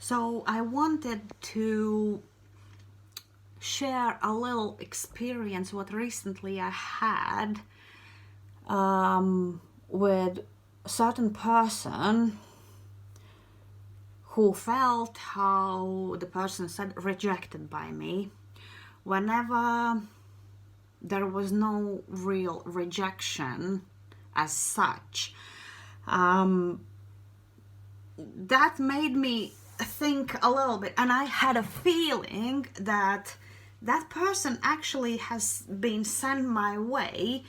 So I wanted to share a little experience what recently I had with a certain person who felt how the person said rejected by me whenever there was no real rejection as such. That made me think a little bit, and I had a feeling that that person actually has been sent my way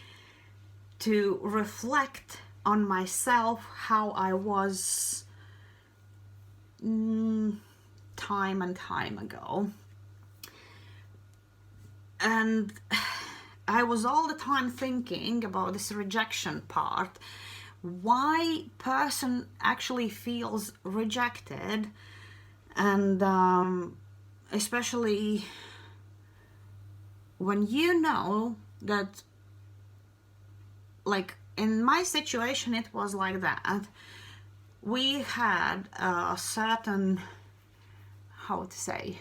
to reflect on myself, how I was time and time ago. And I was all the time thinking about this rejection part, why person actually feels rejected, and especially when you know that, like in my situation it was like that. We had a certain, how to say,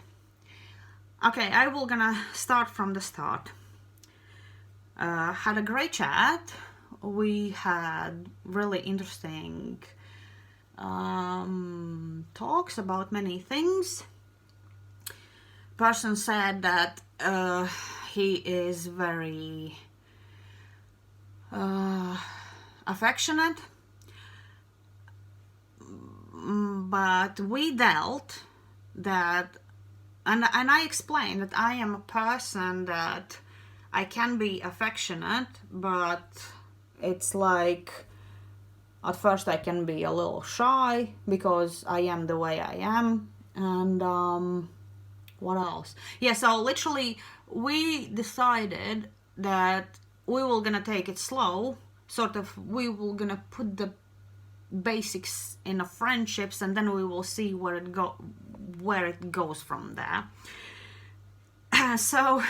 okay, I will gonna start from the start. Had a great chat. We had really interesting talks about many things. Person said that he is very affectionate, but we dealt that, and I explained that I am a person that I can be affectionate, but it's like at first I can be a little shy because I am the way I am. And what else? Yeah, so literally we decided that we were gonna take it slow, sort of. We were gonna put the basics in a friendships, and then we will see where it goes from there. So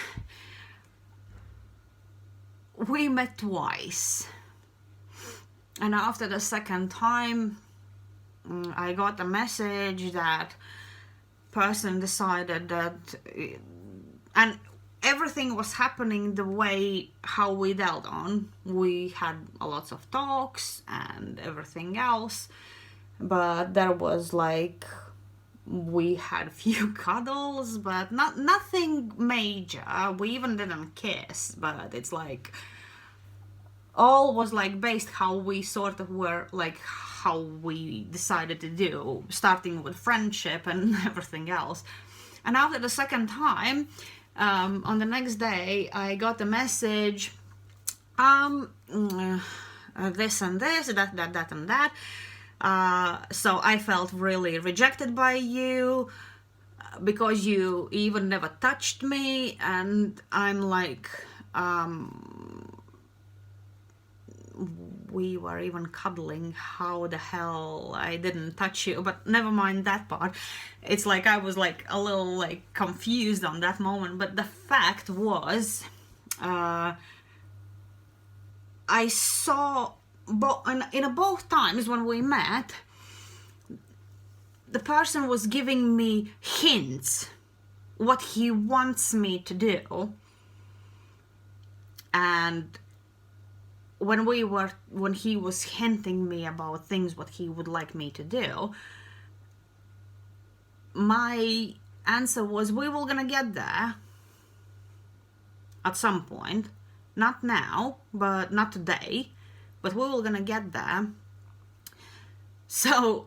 we met twice, and after the second time I got a message that person decided that, and everything was happening the way how we dealt on. We had a lots of talks and everything else, but there was like, we had few cuddles, but nothing major. We even didn't kiss, but it's like all was like based how we sort of were, like how we decided to do, starting with friendship and everything else. And after the second time, on the next day, I got a message, this and this, that and that. So I felt really rejected by you because you even never touched me. And I'm like, we were even cuddling. How the hell I didn't touch you? But never mind that part. It's like I was like a little like confused on that moment. But the fact was, I saw in both times when we met, the person was giving me hints what he wants me to do. And when he was hinting me about things what he would like me to do, my answer was, we were gonna get there at some point, not now, but not today, but we were gonna get there. So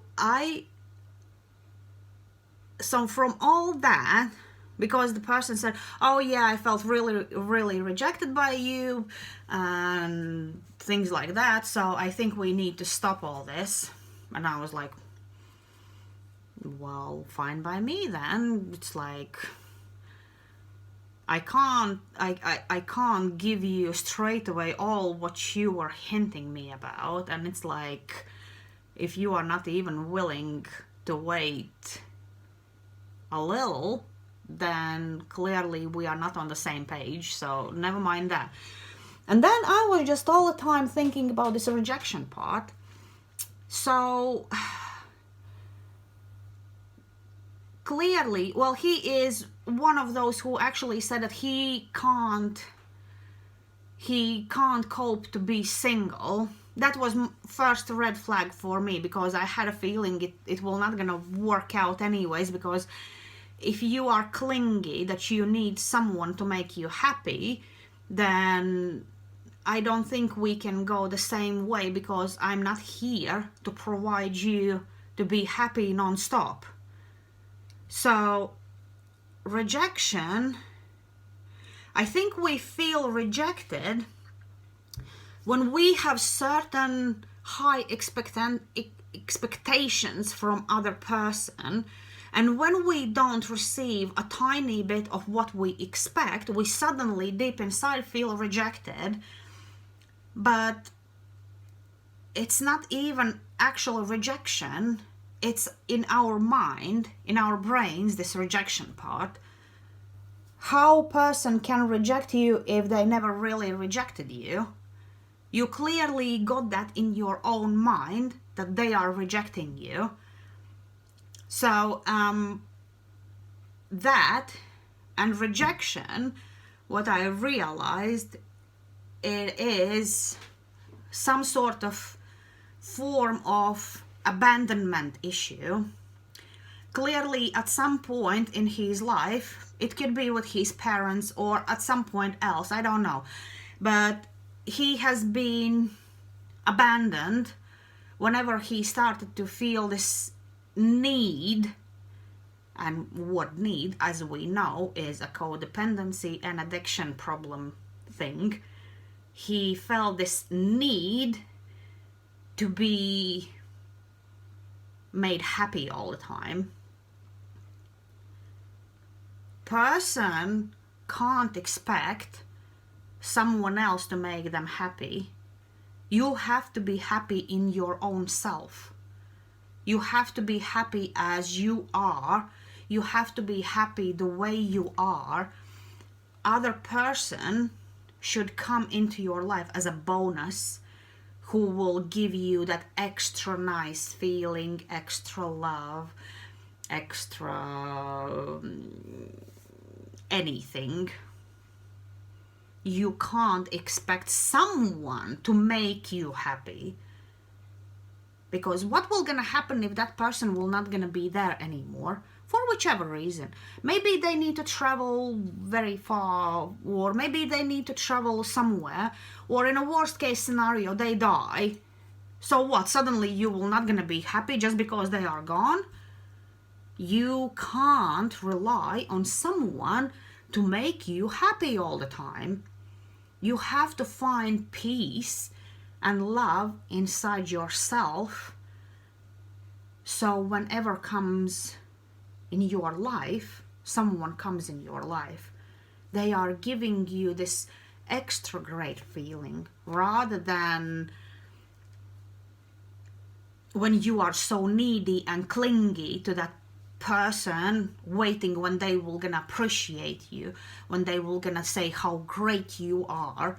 from all that, because the person said, oh yeah, I felt really, really rejected by you and things like that, so I think we need to stop all this. And I was like, well, fine by me then. It's like, I can't give you straight away all what you were hinting me about. And it's like, if you are not even willing to wait a little, then clearly we are not on the same page, so never mind that. And then I was just all the time thinking about this rejection part. So clearly, well, he is one of those who actually said that he can't cope to be single. That was first red flag for me, because I had a feeling it will not gonna work out anyways, because if you are clingy that you need someone to make you happy, then I don't think we can go the same way, because I'm not here to provide you to be happy non-stop. So rejection, I think we feel rejected when we have certain high expectations from other person, and when we don't receive a tiny bit of what we expect, we suddenly deep inside feel rejected. But it's not even actual rejection, it's in our mind, in our brains, this rejection part. How a person can reject you if they never really rejected you? You clearly got that in your own mind, that they are rejecting you. So that and rejection, what I realized, it is some sort of form of abandonment issue. Clearly at some point in his life, it could be with his parents or at some point else, I don't know, but he has been abandoned whenever he started to feel this need. And what need, as we know, is a codependency and addiction problem thing. He felt this need to be made happy all the time. Person can't expect someone else to make them happy. You have to be happy in your own self. You have to be happy as you are. You have to be happy the way you are. Other person should come into your life as a bonus, who will give you that extra nice feeling, extra love, extra anything. You can't expect someone to make you happy, because what will gonna happen if that person will not gonna be there anymore, for whichever reason? Maybe they need to travel very far, or maybe they need to travel somewhere, or in a worst case scenario they die. So what, suddenly you will not gonna be happy just because they are gone? You can't rely on someone to make you happy all the time. You have to find peace and love inside yourself, so whenever comes in your life, someone comes in your life, they are giving you this extra great feeling, rather than when you are so needy and clingy to that person, waiting when they will gonna appreciate you, when they will gonna say how great you are.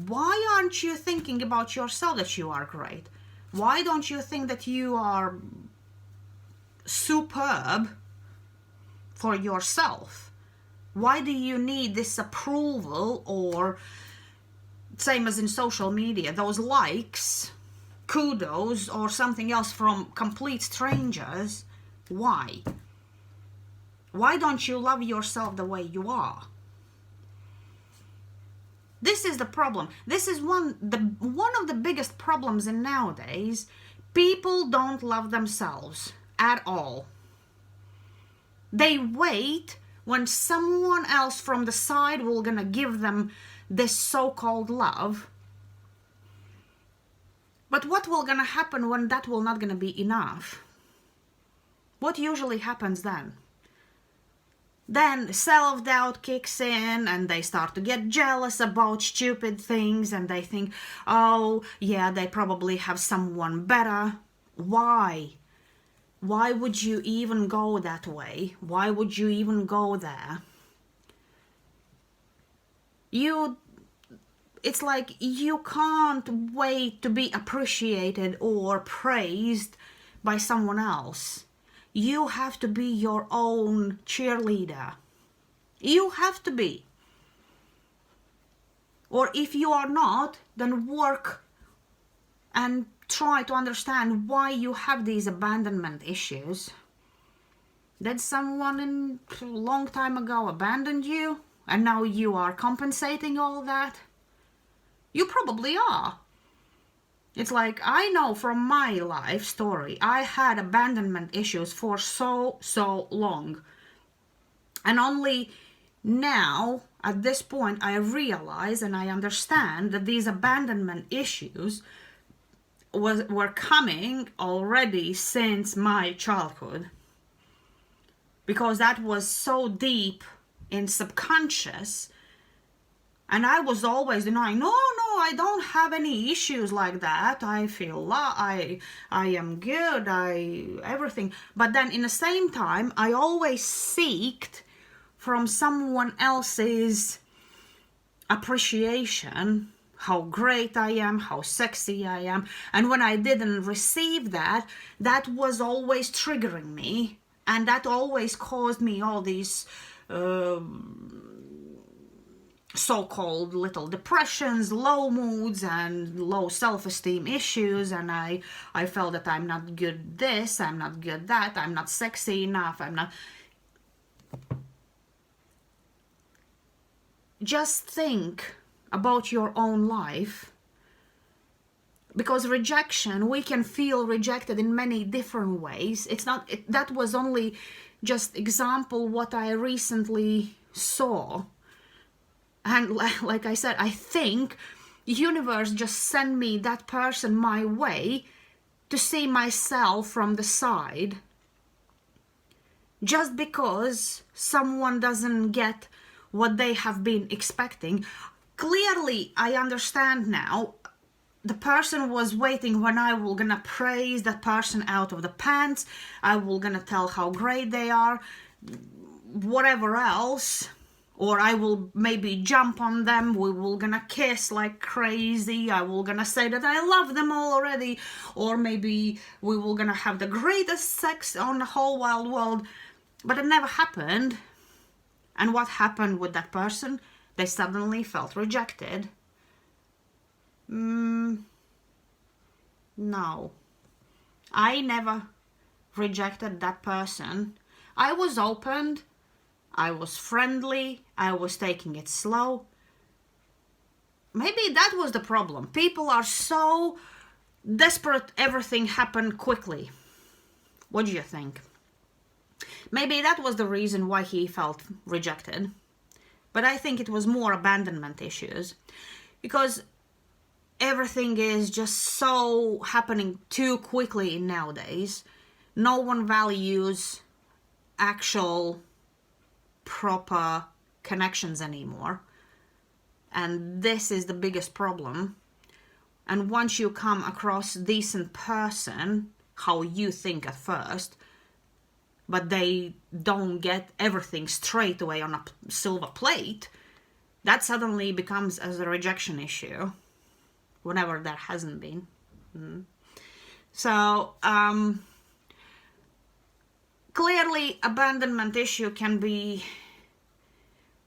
Why aren't you thinking about yourself that you are great? Why don't you think that you are superb for yourself? Why do you need this approval, or same as in social media, those likes, kudos, or something else from complete strangers? Why? Why don't you love yourself the way you are? This is the problem. This is one of the biggest problems in nowadays. People don't love themselves at all. They wait when someone else from the side will gonna give them this so-called love. But what will gonna happen when that will not gonna be enough? What usually happens then? Then self-doubt kicks in, and they start to get jealous about stupid things, and they think, oh yeah, they probably have someone better. Why? Why would you even go that way? Why would you even go there? It's like you can't wait to be appreciated or praised by someone else. You have to be your own cheerleader. You have to be. Or if you are not, then work and try to understand why you have these abandonment issues. Did someone a long time ago abandoned you and now you are compensating all that? You probably are. It's like, I know from my life story, I had abandonment issues for so long. And only now, at this point, I realize and I understand that these abandonment issues were coming already since my childhood. Because that was so deep in subconscious, and I was always denying, no, I don't have any issues like that. I feel I am good, everything. But then in the same time, I always seeked from someone else's appreciation, how great I am, how sexy I am. And when I didn't receive that, that was always triggering me. And that always caused me all these so-called little depressions, low moods, and low self-esteem issues. And I felt that I'm not good this, I'm not good that, I'm not sexy enough, I'm not... Just think about your own life. Because rejection, we can feel rejected in many different ways. It's not, that was only just example what I recently saw. And like I said, I think the universe just sent me that person my way to see myself from the side. Just because someone doesn't get what they have been expecting. Clearly, I understand now. The person was waiting when I will gonna praise that person out of the pants. I will gonna tell how great they are, whatever else. Or I will maybe jump on them. We will gonna kiss like crazy. I will gonna say that I love them already. Or maybe we will gonna have the greatest sex on the whole wide world. But it never happened. And what happened with that person? They suddenly felt rejected. No. I never rejected that person. I was open, I was friendly, I was taking it slow. Maybe that was the problem. People are so desperate, everything happened quickly. What do you think? Maybe that was the reason why he felt rejected. But I think it was more abandonment issues. Because everything is just so happening too quickly nowadays. No one values actual proper connections anymore. And this is the biggest problem. And once you come across a decent person, how you think at first, but they don't get everything straight away on a silver plate, that suddenly becomes as a rejection issue. Whenever there hasn't been. So, clearly abandonment issue can be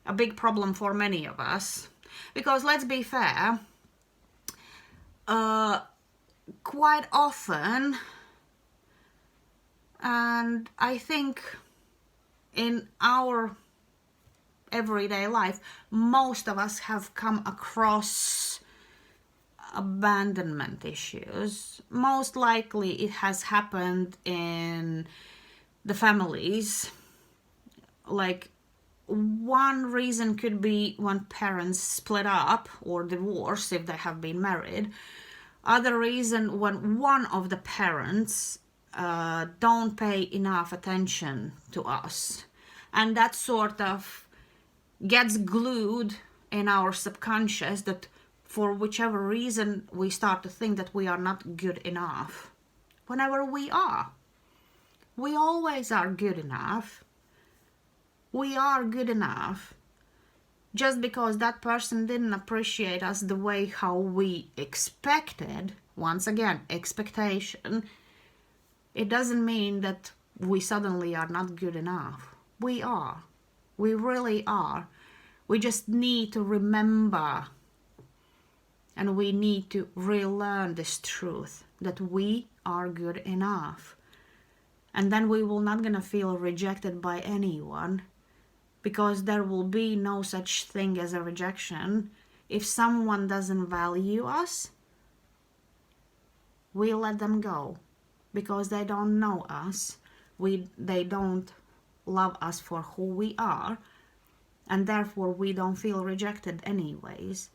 a big problem for many of us. Because let's be fair, quite often, and I think in our everyday life, most of us have come across abandonment issues. Most likely it has happened in the families. Like, one reason could be when parents split up or divorce if they have been married. Other reason when one of the parents don't pay enough attention to us, and that sort of gets glued in our subconscious, that for whichever reason we start to think that we are not good enough. Whenever we are. We always are good enough. We are good enough. Just because that person didn't appreciate us the way how we expected, once again, expectation, it doesn't mean that we suddenly are not good enough. We are. We really are. We just need to remember, and we need to relearn this truth that we are good enough. And then we will not gonna feel rejected by anyone, because there will be no such thing as a rejection. If someone doesn't value us, we let them go, because they don't know us. They don't love us for who we are, and therefore we don't feel rejected anyways.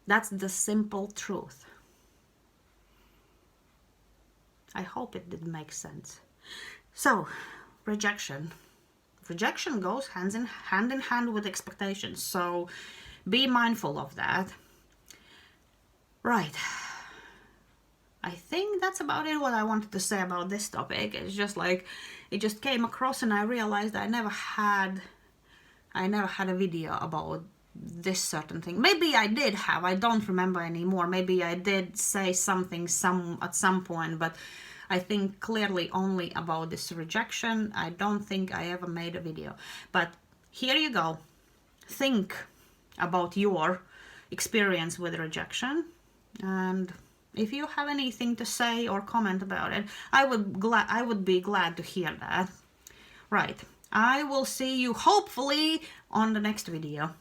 That's the simple truth. I hope it did make sense. So, rejection. Rejection goes hand in hand with expectations, so be mindful of that. Right. I think that's about it, what I wanted to say about this topic. It's just like, it just came across and I realized I never had a video about this certain thing. Maybe I did have, I don't remember anymore. Maybe I did say something at some point, but I think clearly only about this rejection. I don't think I ever made a video. But here you go. Think about your experience with rejection, and if you have anything to say or comment about it, I would be glad to hear that. Right. I will see you hopefully on the next video.